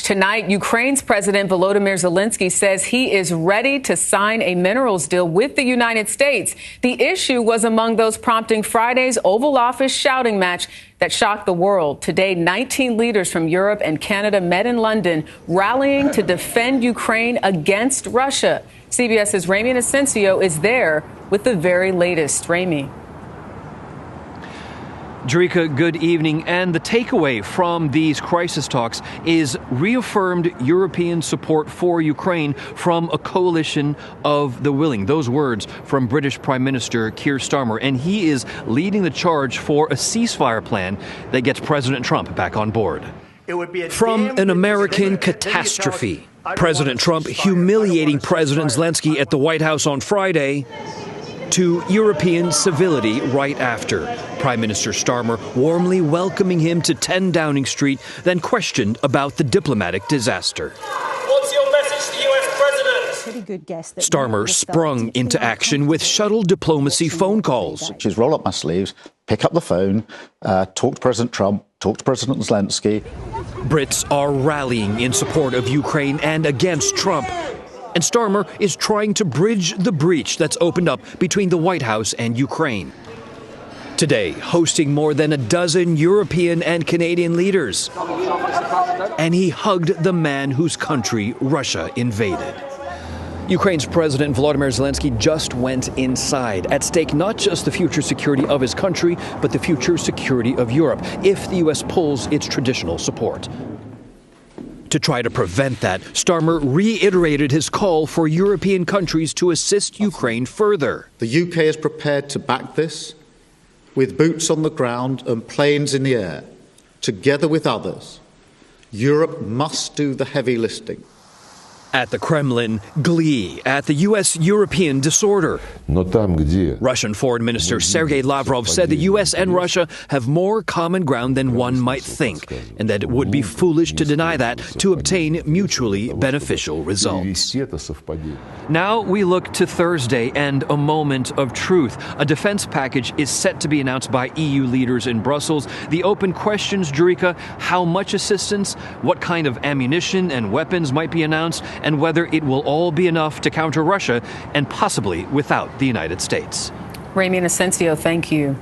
Tonight, Ukraine's President Volodymyr Zelensky says he is ready to sign a minerals deal with the United States. The issue was among those prompting Friday's Oval Office shouting match that shocked the world. Today, 19 leaders from Europe and Canada met in London, rallying to defend Ukraine against Russia. CBS's Ramy Inocencio is there with the very latest. Ramy. Jerika, good evening. And the takeaway from these crisis talks is reaffirmed European support for Ukraine from a coalition of the willing. Those words from British Prime Minister Keir Starmer. And he is leading the charge for a ceasefire plan that gets President Trump back on board. From an American catastrophe, President Trump humiliating President Zelensky at the White House on Friday, to European civility right after. Prime Minister Starmer warmly welcoming him to 10 Downing Street, then questioned about the diplomatic disaster. What's your message to the U.S. President? Pretty good guess that Starmer sprung into action with shuttle diplomacy phone calls. Just roll up my sleeves, pick up the phone, talk to President Trump, talk to President Zelensky. Brits are rallying in support of Ukraine and against Trump. And Starmer is trying to bridge the breach that's opened up between the White House and Ukraine. Today, hosting more than a dozen European and Canadian leaders. And he hugged the man whose country Russia invaded. Ukraine's President Volodymyr Zelensky just went inside. At stake not just the future security of his country, but the future security of Europe, if the U.S. pulls its traditional support. To try to prevent that, Starmer reiterated his call for European countries to assist Ukraine further. The UK is prepared to back this with boots on the ground and planes in the air. Together with others, Europe must do the heavy lifting. At the Kremlin, glee at the U.S.-European disorder. Russian Foreign Minister Sergei Lavrov said the U.S. and Russia have more common ground than one might think, and that it would be foolish to deny that to obtain mutually beneficial results. Now we look to Thursday and a moment of truth. A defense package is set to be announced by EU leaders in Brussels. The open questions, Jerika, how much assistance, what kind of ammunition and weapons might be announced, and whether it will all be enough to counter Russia and possibly without the United States. Ramy Inocencio, thank you.